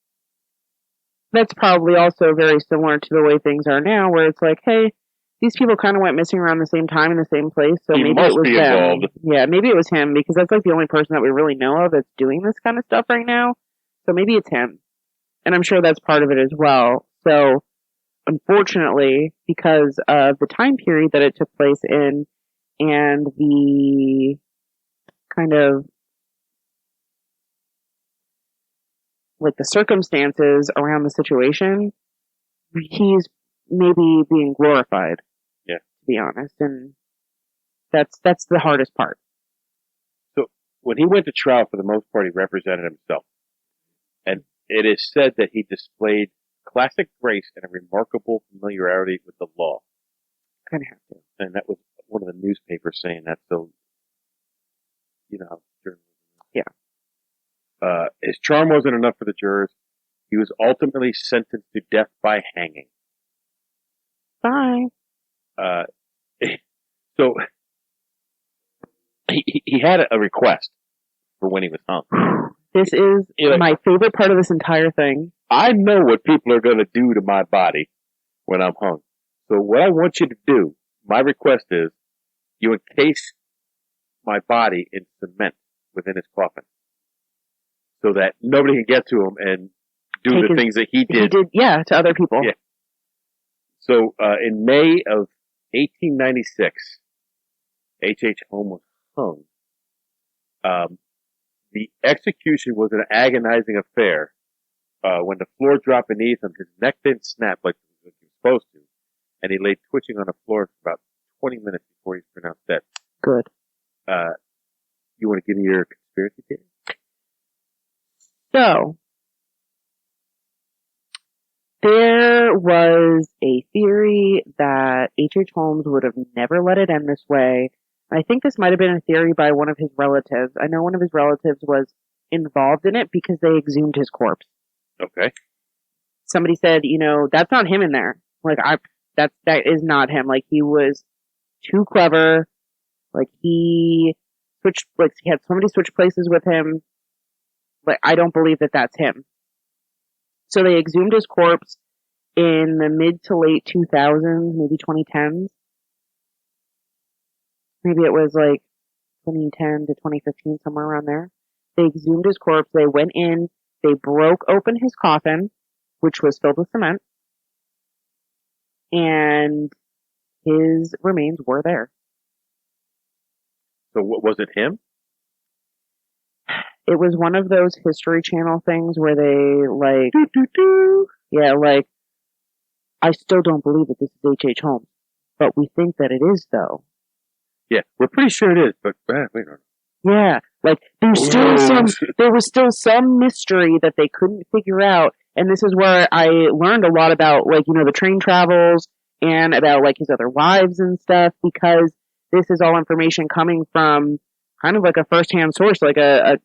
probably also very similar to the way things are now, where it's like, hey, these people kind of went missing around the same time in the same place, so He maybe must it was be him. involved. Yeah, maybe it was him, because that's like the only person that we really know of that's doing this kind of stuff right now. So maybe it's him. And I'm sure that's part of it as well. So, unfortunately, because of the time period that it took place in, and the kind of like the circumstances around the situation, he's maybe being glorified. Yeah. To be honest. And that's the hardest part. So when he went to trial, for the most part, he represented himself. And it is said that he displayed classic grace and a remarkable familiarity with the law. Kind of have to. And that was one of the newspapers saying that, so, you know how journalism is. Yeah. His charm wasn't enough for the jurors. He was ultimately sentenced to death by hanging. Bye. So, he had a request for when he was hung. This is Yeah. my favorite part of this entire thing. I know what people are going to do to my body when I'm hung. So what I want you to do, my request is, you encase my body in cement within his coffin, so that nobody can get to him and do Take the his- things that he He did. did, yeah, to other people. Yeah. So in May of 1896, H.H. Holmes was hung. The execution was an agonizing affair. When the floor dropped beneath him, his neck didn't snap like he was supposed to, and he lay twitching on the floor for about 20 minutes before he was pronounced dead. Good. You want to give me your conspiracy theory? So, there was a theory that H.H. Holmes would have never let it end this way. I think this might have been a theory by one of his relatives. I know one of his relatives was involved in it because they exhumed his corpse. Okay. Somebody said, that's not him in there. Like, that is not him. Like, he was too clever. Like, he had somebody switch places with him. Like, I don't believe that that's him. So they exhumed his corpse in the mid to late 2000s, maybe 2010s. Maybe it was like 2010 to 2015, somewhere around there. They exhumed his corpse. They went in. They broke open his coffin, which was filled with cement. And his remains were there. So what, was it him? It was one of those History Channel things where they like, yeah, like, I still don't believe that this is H.H. Holmes, but we think that it is though. Yeah, we're pretty sure it is, but we don't know. Yeah, like there was still some mystery that they couldn't figure out, and this is where I learned a lot about, like, the train travels and about, like, his other wives and stuff, because this is all information coming from kind of like a first-hand source, like a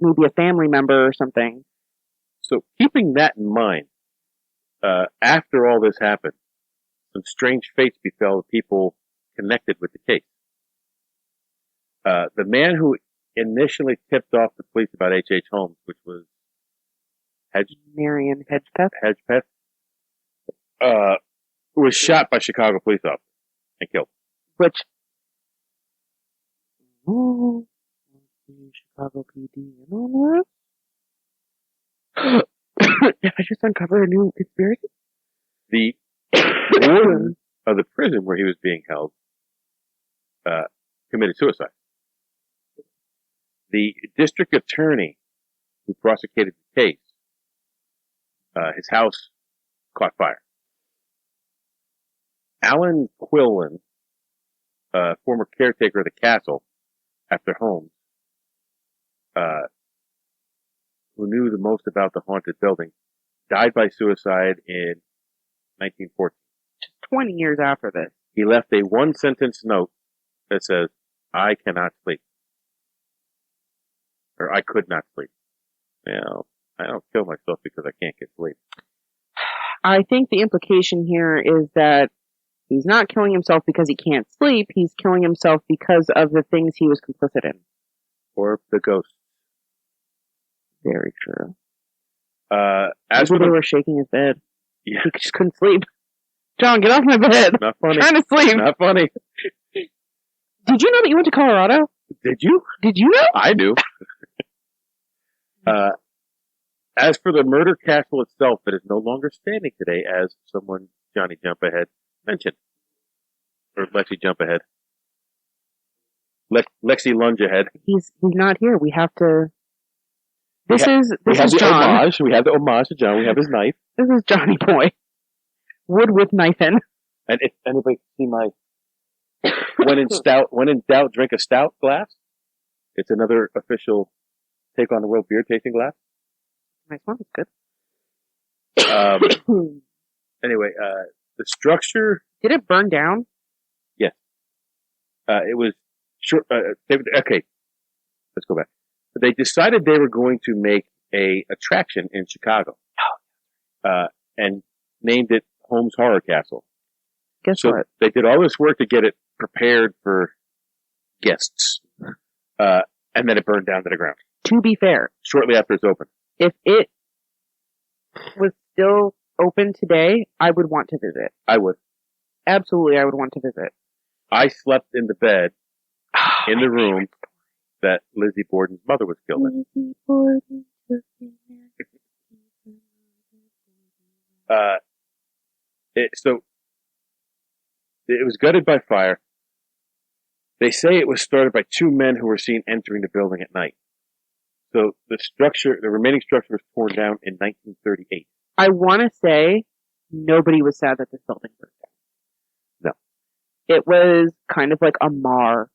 maybe a family member or something. So keeping that in mind, after all this happened, some strange fates befell the people connected with the case. The man who initially tipped off the police about H.H. Holmes, which was Marion Hedgepeth, was shot by Chicago police officers and killed. Which, Chicago PD, Did I just uncover a new conspiracy? The warden of the prison where he was being held committed suicide. The district attorney who prosecuted the case, his house caught fire. Alan Quillen, former caretaker of the castle after Holmes, who knew the most about the haunted building, died by suicide in 1914. Just 20 years after this. He left a one-sentence note that says, "I cannot sleep." Or, "I could not sleep." Well, I don't kill myself because I can't get sleep. I think the implication here is that he's not killing himself because he can't sleep. He's killing himself because of the things he was complicit in. Or the ghost. Very true. As Maybe for they were shaking his bed. Yeah. He just couldn't sleep. John, get off my bed. Not funny. I'm trying to sleep. Not funny. Did you know that you went to Colorado? Did you? Did you know? I knew. As for the murder castle itself, it is no longer standing today, as someone, Johnny Jump Ahead, mentioned. Or Lexi Jump Ahead. Lexi Lunge Ahead. He's not here. We have to. This is John. Homage. We have the homage to John. We have his knife. This is Johnny Boy. Wood with knife in. And if anybody can see my when in doubt, drink a stout glass. It's another official Take on the World beer tasting glass. Nice one. It's good. Anyway, the structure. Did it burn down? Yes. It was short. Okay. Let's go back. They decided they were going to make a attraction in Chicago, and named it Holmes Horror Castle. Guess so what? They did all this work to get it prepared for guests, and then it burned down to the ground. To be fair, shortly after it's open. If it was still open today, I would want to visit. I would. Absolutely, I would want to visit. I slept in the bed in the room that Lizzie Borden's mother was killed in. So it was gutted by fire. They say it was started by two men who were seen entering the building at night. So the remaining structure was torn down in 1938. I want to say nobody was sad that this building burned down. No. It was kind of like a mar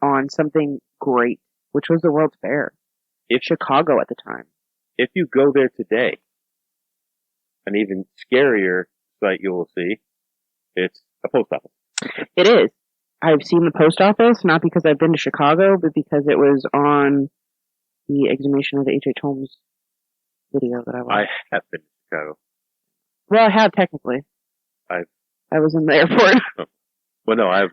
on something great, which was the World's Fair. Chicago at the time. If you go there today, an even scarier sight you will see, it's a post office. It is. I've seen the post office, not because I've been to Chicago, but because it was on the exhumation of the H.H. Holmes video that I watched. I have been to Chicago. Well, I have technically. I was in the airport. Well, no, I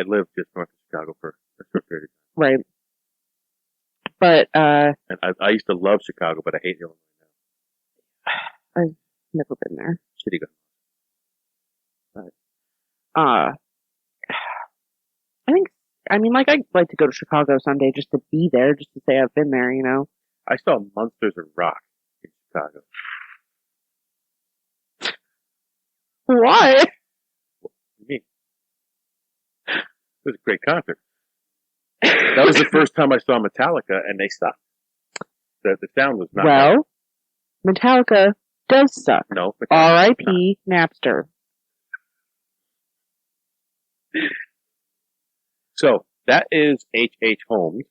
lived just north of Chicago for a short period of time. Right. But, and I used to love Chicago, but I hate Illinois now. I've never been there. Shitty guy. But, I'd like to go to Chicago someday just to be there, just to say I've been there, you know? I saw Monsters of Rock in Chicago. Why? What do you mean? It was a great concert. That was the first time I saw Metallica, and they sucked. The sound was not well, good. Metallica does suck. No. R.I.P. Napster. So, That is H.H. Holmes.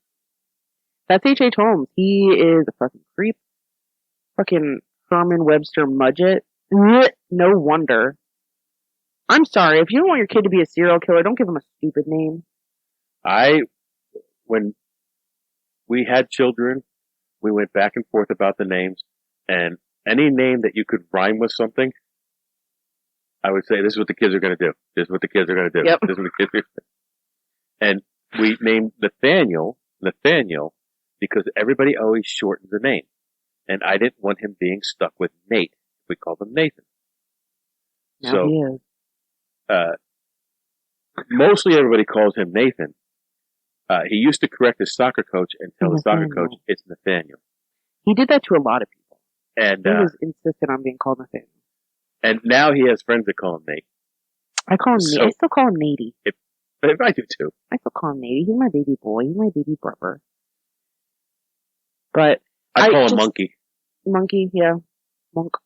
That's H.H. Holmes. He is a fucking creep. Fucking Herman Webster Mudgett. Blech, no wonder. I'm sorry, if you don't want your kid to be a serial killer, don't give him a stupid name. When we had children, we went back and forth about the names, and any name that you could rhyme with something, I would say, this is what the kids are going to do. This is what the kids are going to do. Yep. This is what the kids are. And we named Nathaniel, because everybody always shortens the name. And I didn't want him being stuck with Nate. We called him Nathan. Now he is. Mostly everybody calls him Nathan. He used to correct his soccer coach and tell the soccer coach it's Nathaniel. He did that to a lot of people. And he was insistent on being called Nathaniel. And now he has friends that call him Nate. I call him Nate. I still call him Natey. I do too. I still call him Natey. He's my baby boy. He's my baby brother. But I call him Monkey. Monkey, yeah. Monk.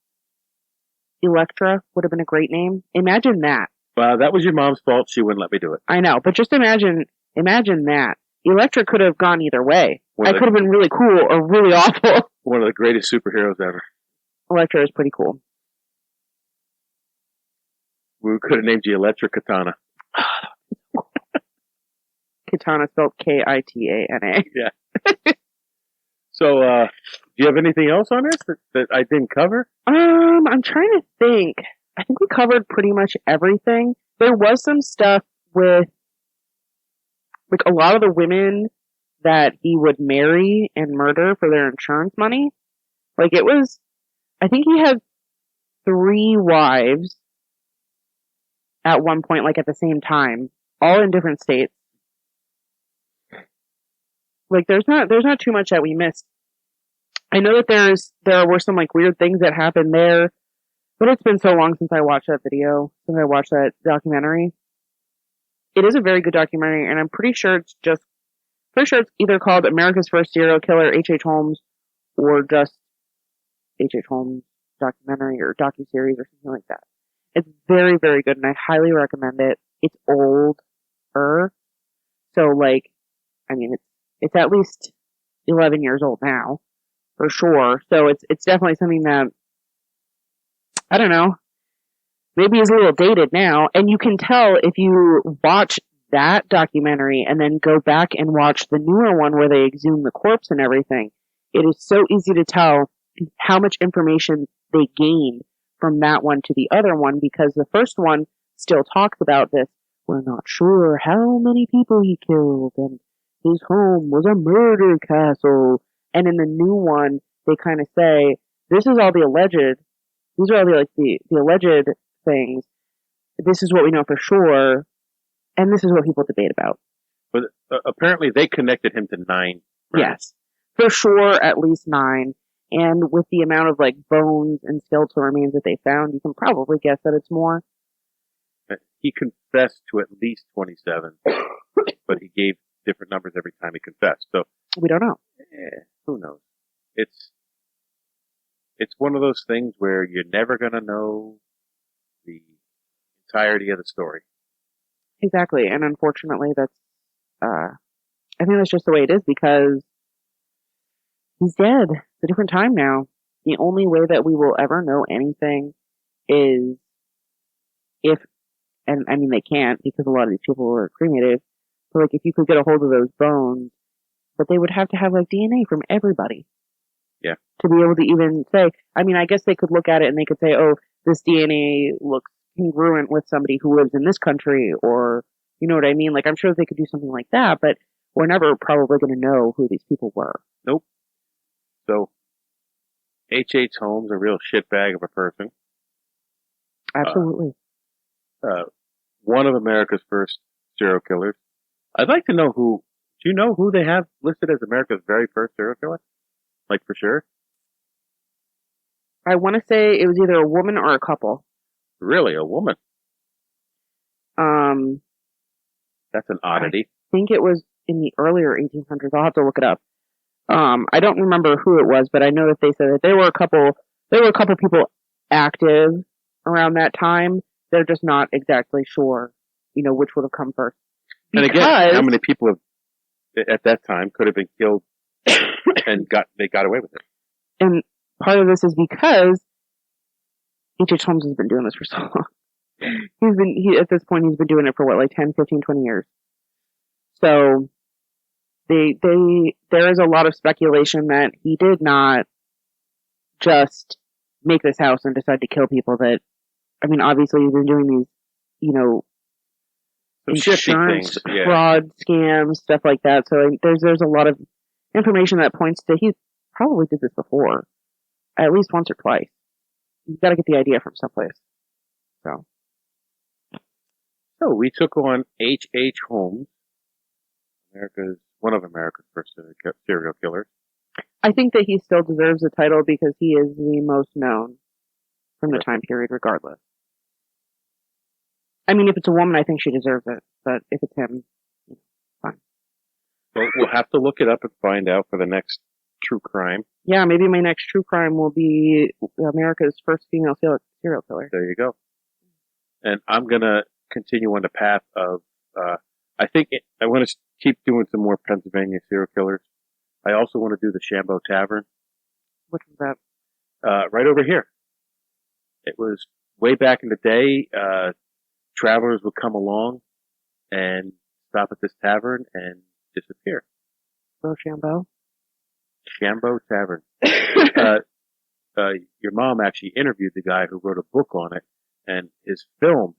Electra would have been a great name. Imagine that. Well, that was your mom's fault. She wouldn't let me do it. I know, but just imagine that. Electra could have gone either way. I could have been really cool or really awful. One of the greatest superheroes ever. Electra is pretty cool. We could have named you Electra Katana. Katana spelled Kitana. Yeah. So, do you have anything else on this that I didn't cover? I'm trying to think. I think we covered pretty much everything. There was some stuff with, like, a lot of the women that he would marry and murder for their insurance money. Like, I think he had 3 wives at one point, like, at the same time, all in different states. Like, there's not too much that we missed. I know that there were some, like, weird things that happened there, but it's been so long since I watched that video, since I watched that documentary. It is a very good documentary, and I'm pretty sure it's either called America's First Serial Killer, H.H. Holmes, or just H.H. Holmes documentary or docuseries or something like that. It's very, very good, and I highly recommend it. It's older, so, like, I mean, it's at least 11 years old now, for sure. So it's definitely something that, I don't know, maybe is a little dated now. And you can tell if you watch that documentary and then go back and watch the newer one where they exhume the corpse and everything. It is so easy to tell how much information they gained from that one to the other one, because the first one still talks about this. We're not sure how many people he killed, and his home was a murder castle. And in the new one, they kind of say, these are all the alleged things. This is what we know for sure. And this is what people debate about. But apparently they connected him to 9. Right? Yes. For sure, at least 9. And with the amount of, like, bones and skeletal remains that they found, you can probably guess that it's more. He confessed to at least 27, but he gave different numbers every time he confessed. So we don't know. Who knows? It's one of those things where you're never going to know the entirety of the story. Exactly, and unfortunately, that's I think that's just the way it is, because he's dead. It's a different time now. The only way that we will ever know anything is and I mean, they can't, because a lot of these people were cremated, but, like, if you could get a hold of those bones, but they would have to have, like, DNA from everybody. Yeah. To be able to even say, I mean, I guess they could look at it and they could say, oh, this DNA looks congruent with somebody who lives in this country, or, you know what I mean? Like, I'm sure they could do something like that, but we're never probably going to know who these people were. Nope. So, H.H. Holmes, a real shitbag of a person. Absolutely. One of America's first serial killers. I'd like to know do you know who they have listed as America's very first serial killer? Like, for sure? I want to say it was either a woman or a couple. Really? A woman? That's an oddity. I think it was in the earlier 1800s. I'll have to look it up. I don't remember who it was, but I know that they said that there were a couple people active around that time. They're just not exactly sure, which would have come first. And again, how many people have, at that time, could have been killed and they got away with it? And part of this is because H.H. Holmes has been doing this for so long. At this point, he's been doing it for what, like 10, 15, 20 years. So there is a lot of speculation that he did not just make this house and decide to kill people. That, I mean, obviously he's been doing these, you know, insurance fraud scams, stuff like that. So there's a lot of information that points to he probably did this before, at least once or twice. You've got to get the idea from someplace. So we took on H.H. Holmes, one of America's first serial killers. I think that he still deserves the title because he is the most known from the time period, regardless. I mean, if it's a woman, I think she deserves it, but if it's him, fine. Well, we'll have to look it up and find out for the next true crime. Yeah, maybe my next true crime will be America's first female serial killer. There you go. And I'm going to continue on the path of, I want to keep doing some more Pennsylvania serial killers. I also want to do the Shambo Tavern. Which is that? Right over here. It was way back in the day, travelers would come along and stop at this tavern and disappear. Shambo? Shambo Tavern. Your mom actually interviewed the guy who wrote a book on it, and his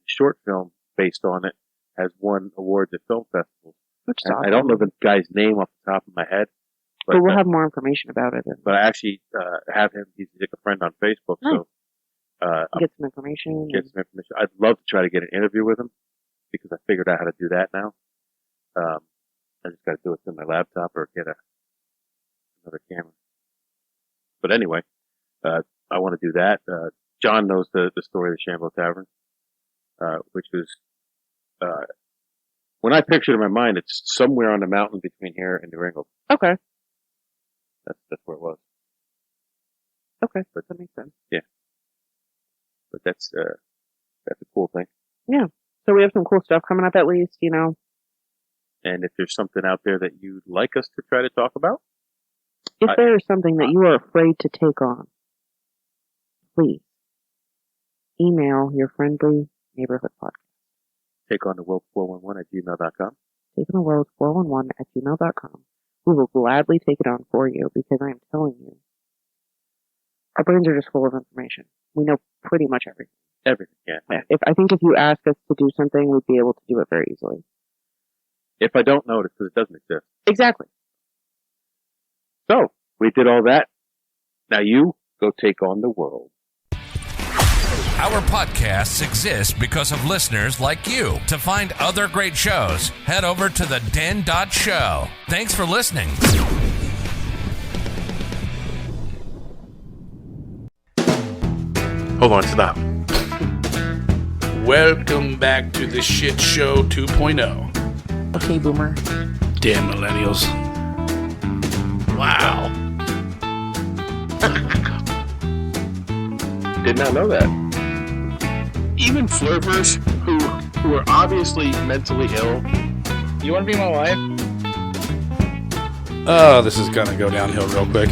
short film based on it, has won awards at film festivals. Awesome. I don't know the guy's name off the top of my head. But we'll have more information about it. But I actually have him. He's like a friend on Facebook, so get some information. I'd love to try to get an interview with him because I figured out how to do that now. I just got to do it through my laptop or get another camera. But anyway, I want to do that. John knows the story of the Shambo Tavern, which was when I pictured it in my mind, it's somewhere on the mountain between here and New England. Okay. That's where it was. Okay, but that makes sense. Yeah. But that's a cool thing. Yeah. So we have some cool stuff coming up at least, you know. And if there's something out there that you'd like us to try to talk about. If there is something that you are afraid to take on, please email your friendly neighborhood podcast. Take on the world 411 at gmail.com. Take on the world 411 at gmail.com. We will gladly take it on for you because I am telling you, our brains are just full of information. We know pretty much everything. Everything, yeah. I think if you ask us to do something, we'd be able to do it very easily. If I don't know it, it's because it doesn't exist. Exactly. So, we did all that. Now you go take on the world. Our podcasts exist because of listeners like you. To find other great shows, head over to the Den.show. Thanks for listening. Hold on, stop. Welcome back to the Shit Show 2.0. Okay, Boomer. Damn millennials. Wow. Did not know that. Even flirters who are obviously mentally ill. You want to be my wife? Oh, this is gonna go downhill real quick.